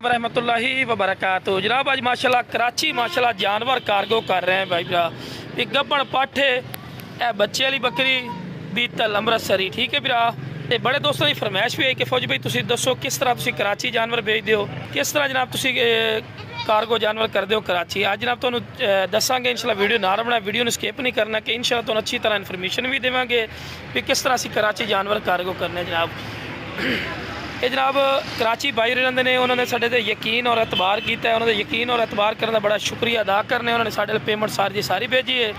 रहमतुल्लाहि व बरकातहू। जनाब आज माशाल्लाह कराची माशाल्लाह जानवर कार्गो कर रहे हैं भाई भरा। एक गब्बन पाठे ए बच्चे वाली बकरी बीतल अमृतसरी, ठीक है भरा। ते बड़े दोस्तों की फरमाइश भी है कि फौजी भाई तुसी दसो किस तरह तुसी कराची जानवर भेजते हो, किस तरह जनाब तुसी कार्गो जानवर करते हो कराची। आज जनाब तुहानू दसांगे इंशाल्लाह, वीडियो ना रखना, वीडियो में स्किप नहीं करना कि इंशाल्लाह तुहानू अच्छी तरह इन्फॉर्मेशन भी देवांगे भी किस तरह असी कराची जानवर कार्गो करने जनाब। ये जनाब कराची भाई रहते हैं, उन्होंने साढ़े ते यकीन और एतबार किया है। उन्होंने यकीन और एतबार करने का बड़ा शुक्रिया अदा करने, उन्होंने साढ़े पेमेंट सारी सारी भेजी है।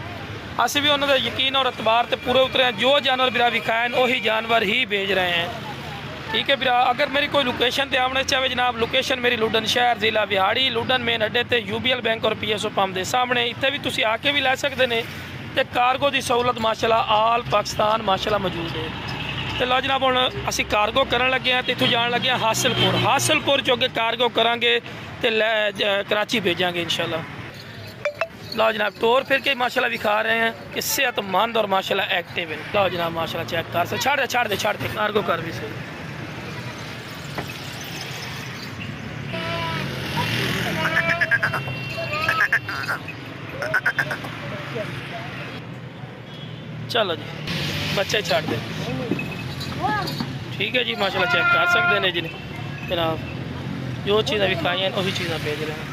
अस भी उन्होंने यकीन और एतबार से पूरे उतरे हैं। जो जानवर बिरा विखाए वही जानवर ही भेज रहे हैं, ठीक है बिरा। अगर मेरी कोई लोकेशन पर आना चाहे जनाब, लोकेशन मेरी लुडन शहर ज़िला बिहाड़ी, लुडन मेन अड्डे ते UBL बैंक और PSO पंप के सामने। इतने भी तुसी आके भी लै सकते हैं। तो कार्गो की सहूलत माशाल्लाह आल पाकिस्तान माशाल्लाह मौजूद है। तो लो जनाब हम असी कार्गो करन लगे हैं, तो इतों जान लगे हैं हासिलपुर। हासिलपुर चो अगे कार्गो करांगे तो कराची भेजांगे इंशाल्लाह। लो जनाब टोर फिर के माशाल्लाह विखा रहे हैं कि सेहतमंद और माशाल्लाह एक्टिव है। लो जनाब माशाल्लाह चेक कर से छाड़ दे कार्गो कर भी सही। चलो जी बच्चे छाड़ दे, ठीक है जी माशाल्लाह चेक कर सकते हैं जी जनाब। जो चीज़ें विखाई हैं वही चीज़ें भेज रहे हैं।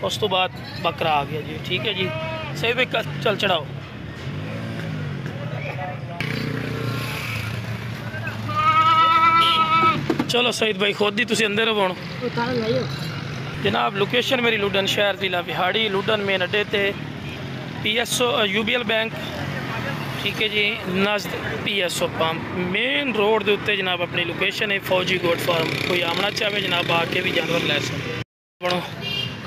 उस तो बाद बकरा आ गया जी, ठीक है जी। सही भाई चल चढ़ाओ। चलो सईद भाई खुद ही तुम अंदर हो जनाब। लोकेशन मेरी लुडन शहर ज़िला बिहाड़ी, लुडन मेन अड्डे ते PSO UBL बैंक, ठीक है जी, नज़द PSO पंप मेन रोड के उत्ते जनाब अपनी लोकेशन है। फौजी गोट फार्म कोई आमना चाहे जनाब आके भी जानवर लै सकते। हम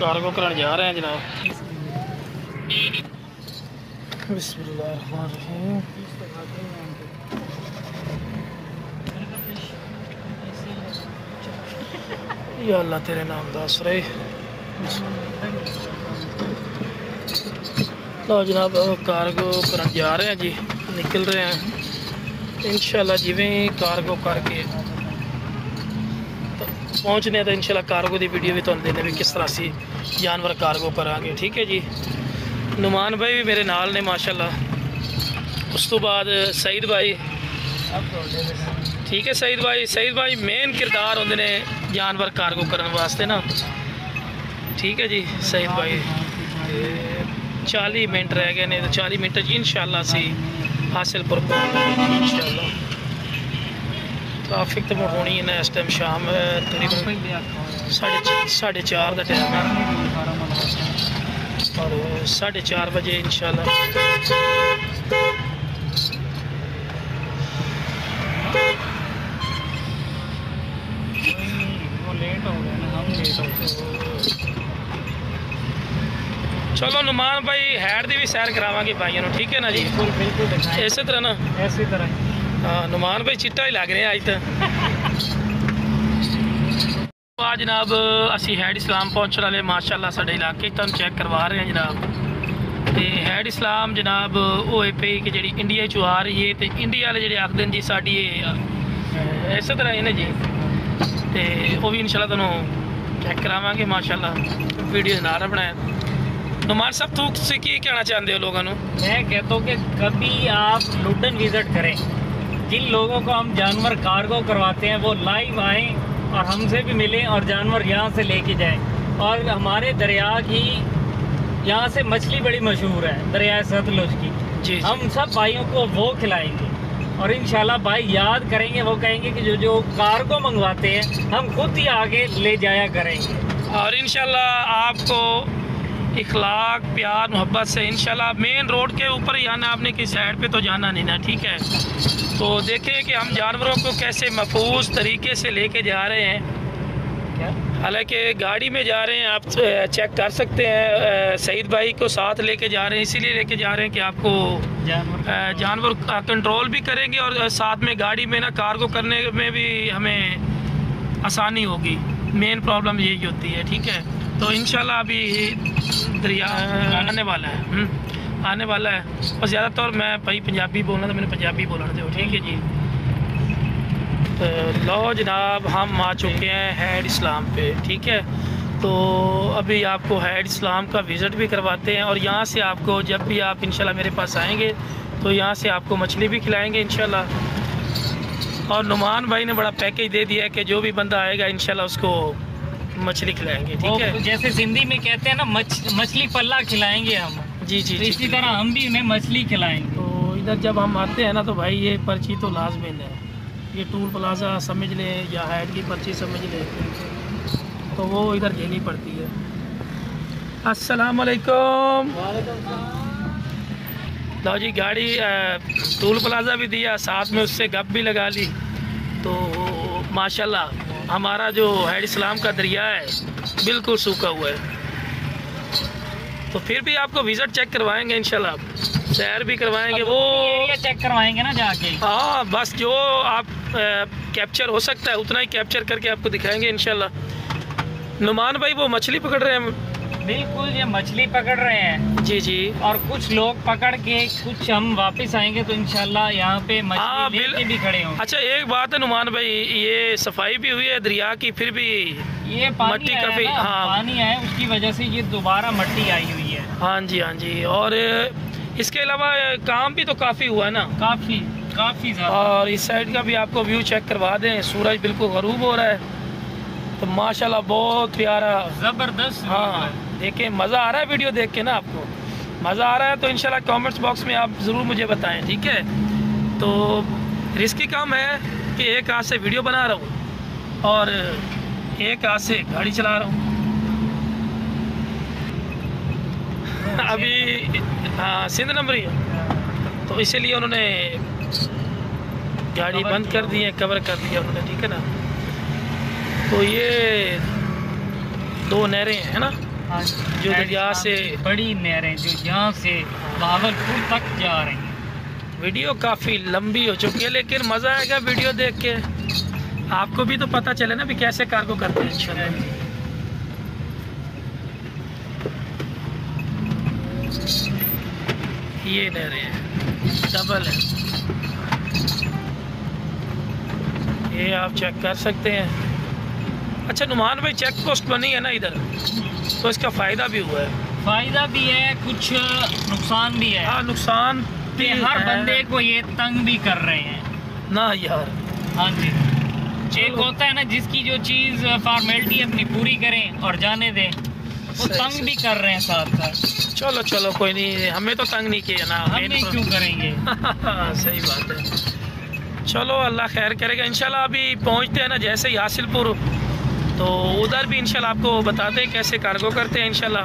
कार्गो कराने जा रहे हैं जनाब। बिस्मिल्लाहिर्रहमानिर्रहीम। या अल्लाह तेरे नाम दस रहे। लो जनाब कार्गो करने जा रहे हैं जी, निकल रहे हैं इंशाल्लाह। जिवें कार्गो करके तो पहुँचने तो इंशाल्लाह कार्गो की वीडियो भी तुहानू देने भी किस तरह से जानवर कार्गो करांगे, ठीक है जी। नुमान भाई भी मेरे नाल ने माशाल्लाह। उस तो बाद सईद भाई, ठीक है सईद भाई मेन किरदार होंगे ने जानवर कार्गो करने वास्ते ना, ठीक है जी। सईद भाई 40 मिनट रह गए ने, तो 40 मिनट इंशाल्लाह सी हासिलपुर इंशाल्लाह। ट्रैफिक तो होनी है ना इस टाइम, शाम तकरीबन 4:30 का टाइम है और 4:30 बजे इंशाल्लाह। चलो नुमान भाई हैड की भी सैर करावांगे भाइयों, ठीक है ना जी। बिल्कुल इसी तरह ना, इसी तरह। हाँ नुमान भाई चिट्टा ही लग रहे हैं अज तो। आज जनाब असी हैड इस्लाम पहुँचने वाले माशाल्लाह साढ़े इलाके तुम चेक करवा रहे हैं जनाब। तो हैड इस्लाम जनाब वो पे कि जी इंडिया चो आ रही है, तो इंडिया वाले जो आखते हैं जी साड़ी इस तरह है ना जी। तो वो भी इंशाल्लाह तुहानू चेक करावांगे माशाल्लाह। वीडियो ना बनाया नुमान साहब तो कहना चाहते हो लोगों को? मैं कहता हूँ कि कभी आप लुडन विज़िट करें। जिन लोगों को हम जानवर कार्गो करवाते हैं वो लाइव आएँ और हमसे भी मिलें और जानवर यहाँ से लेके जाएं। और हमारे दरिया की यहाँ से मछली बड़ी मशहूर है, दरिया सतलुज की जी। हम सब भाइयों को वो खिलाएंगे और इंशाल्लाह भाई याद करेंगे, वो कहेंगे कि जो कार्गो मंगवाते हैं हम खुद ही आगे ले जाया करेंगे। और इंशाल्लाह आपको इखलाक प्यार मोहब्बत से इंशाल्लाह मेन रोड के ऊपर ही आना, आपने किस साइड पे तो जाना नहीं ना, ठीक है। तो देखें कि हम जानवरों को कैसे महफूज तरीके से लेके जा रहे हैं। हालांकि गाड़ी में जा रहे हैं, आप चेक कर सकते हैं। सईद भाई को साथ लेके जा रहे हैं, इसीलिए लेके जा रहे हैं कि आपको जानवर कंट्रोल भी करेंगे और साथ में गाड़ी में ना कार्गो करने में भी हमें आसानी होगी। मेन प्रॉब्लम यही होती है, ठीक है। तो इंशाल्लाह अभी दरिया आने वाला है, आने वाला है। और ज़्यादातर मैं भाई पंजाबी बोलना, तो मैंने पंजाबी बोलना दो, ठीक है जी। लो जनाब, हम आ चुके हैं हैड इस्लाम पे, ठीक है। तो अभी आपको हैड इस्लाम का विज़िट भी करवाते हैं और यहाँ से आपको जब भी आप इंशाल्लाह मेरे पास आएंगे तो यहाँ से आपको मछली भी खिलाएंगे इंशाल्लाह। और नुमान भाई ने बड़ा पैकेज दे दिया है कि जो भी बंदा आएगा इंशाल्लाह उसको मछली खिलाएंगे, ठीक है। जैसे सिंधी में कहते हैं ना, मछली पल्ला खिलाएंगे हम। जी जी, तो इसी तरह हम भी उन्हें मछली खिलाएंगे। तो इधर जब हम आते हैं ना तो भाई ये पर्ची तो लाजमिन है, ये टूल प्लाजा समझ लें या हैड की पर्ची समझ लें, तो वो इधर देनी पड़ती है। अस्सलाम वालेकुम। लो जी, गाड़ी टूल प्लाजा भी दिया, साथ में उससे गप भी लगा ली। तो माशाल्लाह हमारा जो हैड इस्लाम का दरिया है बिल्कुल सूखा हुआ है। तो फिर भी आपको विज़िट चेक करवाएंगे इंशाल्लाह, सैर भी करवाएंगे, वो एरिया चेक करवाएंगे ना जाके। हाँ, बस जो आप कैप्चर हो सकता है उतना ही कैप्चर करके आपको दिखाएंगे इंशाल्लाह। नुमान भाई वो मछली पकड़ रहे हैं। बिल्कुल, ये मछली पकड़ रहे हैं। जी जी। और कुछ लोग पकड़ के कुछ हम वापस आएंगे तो इंशाल्लाह यहाँ पे मछली लेके भी खड़े होंगे। अच्छा, एक बात है नुमान भाई, ये सफाई भी हुई है दरिया की, फिर भी ये पानी मट्टी काफी, हाँ पानी है, उसकी वजह से ये दोबारा मट्टी आई हुई है। हाँ जी, हाँ जी। और इसके अलावा काम भी तो काफ़ी हुआ है ना, काफ़ी ज़्यादा। और इस साइड का भी आपको व्यू चेक करवा दें, सूरज बिल्कुल गरूब हो रहा है, तो माशाल्लाह बहुत प्यारा, ज़बरदस्त। हाँ, देखें मज़ा आ रहा है वीडियो देख के ना, आपको मज़ा आ रहा है तो इंशाल्लाह कमेंट्स बॉक्स में आप ज़रूर मुझे बताएं, ठीक है। तो रिस्की काम है कि एक हाथ से वीडियो बना रहा हूँ और एक हाथ से गाड़ी चला रहा हूँ। अभी हाँ, सिंध नंबरी है तो इसीलिए उन्होंने गाड़ी बंद कर दी है, कवर कर दिया उन्होंने, ठीक है ना। तो ये दो नहरें हैं ना, हाँ, जो दरिया से बड़ी नहरें जो यहाँ से भावलपुर तक जा रही हैं। वीडियो काफ़ी लंबी हो चुकी है, लेकिन मज़ा आएगा वीडियो देख के, आपको भी तो पता चले ना भी कैसे कार्गो करते हैं इंशाल्लाह। ये नहरें हैं, डबल है, ये आप चेक कर सकते हैं। अच्छा नुमान भाई, चेक पोस्ट बनी है ना इधर, तो इसका फ़ायदा भी हुआ है। फ़ायदा भी है, कुछ नुकसान भी है। हाँ, नुकसान भी हर है। बंदे को ये तंग भी कर रहे हैं ना यार। हाँ जी, एक होता है ना जिसकी जो चीज़ फॉर्मेलिटी अपनी पूरी करें और जाने दें, वो तंग भी कर रहे हैं साथ साथ। चलो चलो कोई नहीं, हमें तो तंग नहीं किया ना, हमें क्यों करेंगे। सही बात है। चलो अल्लाह खैर करेगा इंशाल्लाह। अभी पहुंचते हैं ना जैसे ही हासिलपुर, तो उधर भी इंशाल्लाह आपको बताते हैं कैसे कार्गो करते हैं इंशाल्लाह,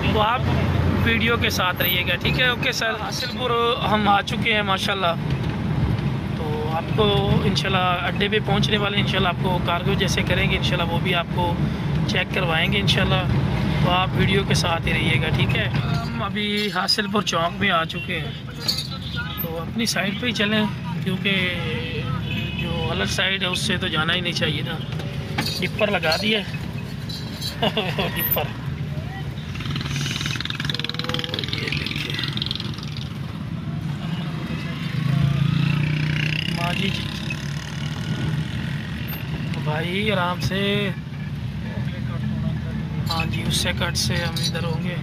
तो आप वीडियो के साथ रहिएगा, ठीक है। ओके सर, हासिलपुर हम आ चुके हैं माशाल्लाह, तो आपको इंशाल्लाह अड्डे पे पहुंचने वाले इंशाल्लाह आपको कार्गो जैसे करेंगे इंशाल्लाह वो भी आपको चेक करवाएंगे इंशाल्लाह, तो आप वीडियो के साथ ही रहिएगा, ठीक है। हम अभी हासिलपुर चौक में आ चुके हैं, तो अपनी साइड पे ही चलें क्योंकि जो अलग साइड है उससे तो जाना ही नहीं चाहिए ना। डिपर लगा दिया डिपर, तो ये देखिए माजी जी भाई आराम से, हाँ जी, उससे कट से हम इधर होंगे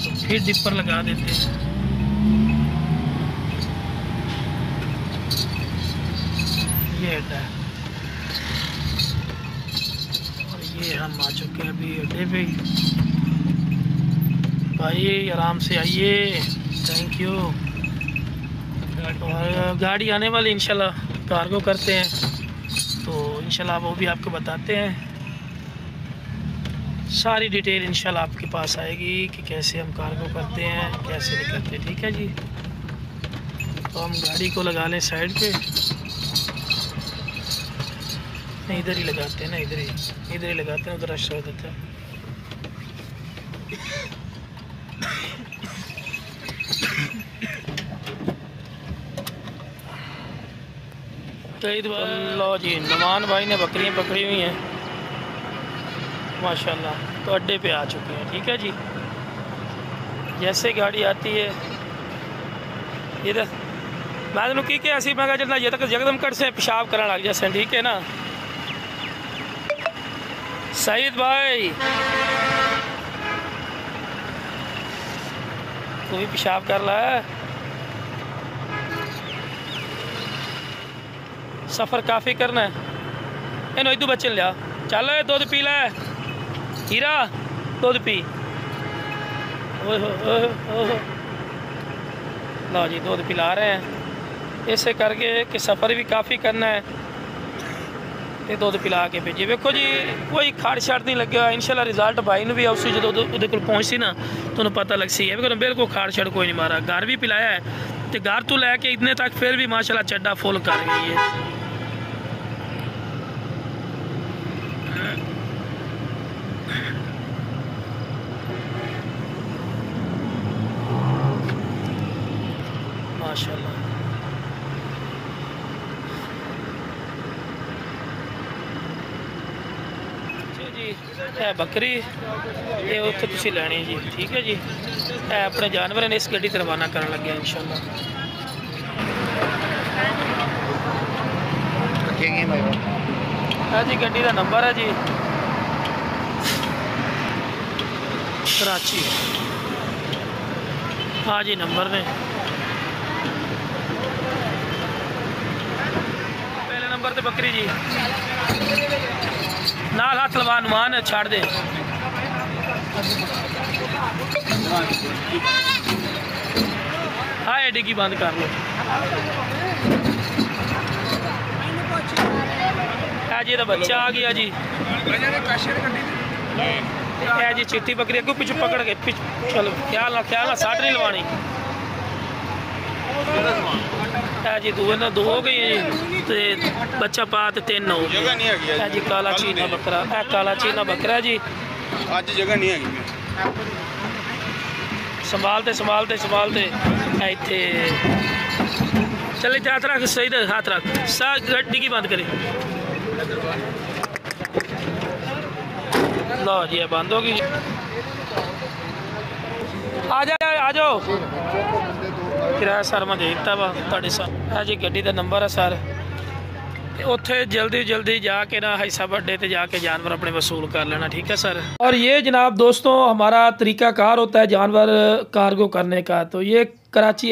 तो फिर डिपर लगा देते हैं। ये अड्डा है और ये हम आ चुके हैं अभी अड्डे पे। भाई आराम से आइए, थैंक यू। और गाड़ी आने वाली इंशाल्लाह कार्गो करते हैं, तो इंशाल्लाह वो भी आपको बताते हैं, सारी डिटेल इंशाल्लाह आपके पास आएगी कि कैसे हम कार्गो करते हैं, कैसे नहीं करते, ठीक है जी। तो हम गाड़ी को लगा लें साइड पे, नहीं इधर ही लगाते हैं ना, इधर ही लगाते हैं, उधर रश हो जाता है। लो जी, नुमान भाई ने बकरियां पकड़ी हुई हैं माशाल्लाह, तो अड्डे पे आ चुके हैं, ठीक है जी। जैसे गाड़ी आती है इधर मैं तेन की कहा मैं जितना जे तक यकदम कट से पेशाब करने लग जाए, ठीक है ना सईद भाई, तू भी पेशाब कर ला। सफ़र काफ़ी करना है, इन इदू बच्चे लिया, चल दुध पी लै हीरा, दुध पी। लो जी दुध पिला रहे हैं इसे करके कि सफ़र भी काफ़ी करना है, तो दुध पिला के भेजी। वेखो जी कोई खड़ छड़ नहीं लगे, इंशाल्लाह रिजल्ट भाई ने भी उस जो उहदे कोल पहुंचती ना तुहानू पता लग सी है, बिल्कुल खड़ छड़ कोई नहीं मारा। घर भी पिलाया है तो घर तो लैके इतने तक फिर भी माशाल्लाह चड्डा फुल कर गई है। माशाल्लाह जी है बकरी ये उत्थे तुसीं लैनी जी, ठीक है जी। है अपने जानवर ने इस गड्डी ते रवाना करन लगे इंशाल्लाह। है जी गड्डी का नंबर है जी कराची, हाँ जी नंबर ने पहले नंबर ते बकरी जी, नाल हाथ लवा नुमान छाड़ दे। हाँ डिग्गी बंद कर लो। जी तो बच्चा आ गया जी, है जी चिट्टी बकरी अगू पिछू पकड़ के चलो ख्याल ना साठ नहीं लवानी। है जी दो हो गई जी, तो बच्चा पा तो 3 हो गए। है जी काला चीना बकरा, है काला चीना बकरा जी। आज जगह नहीं है संभालते है इत्थे चल इत्थे हाथ रख, सही हाथ रख, सा डिग्गी बंद करे। लो जी ये बंद हो गई। आ जाओ किराया सर मैं दे दिता वा तुहाडे साथ। है जी गड्डी का नंबर है सर, उत्थे जल्दी जाके ना हिस्सा बड्डे ते जाके जानवर अपने वसूल कर लेना, ठीक है सर। और ये जनाब दोस्तों हमारा तरीकाकार होता है जानवर कार्गो करने का। तो ये कराची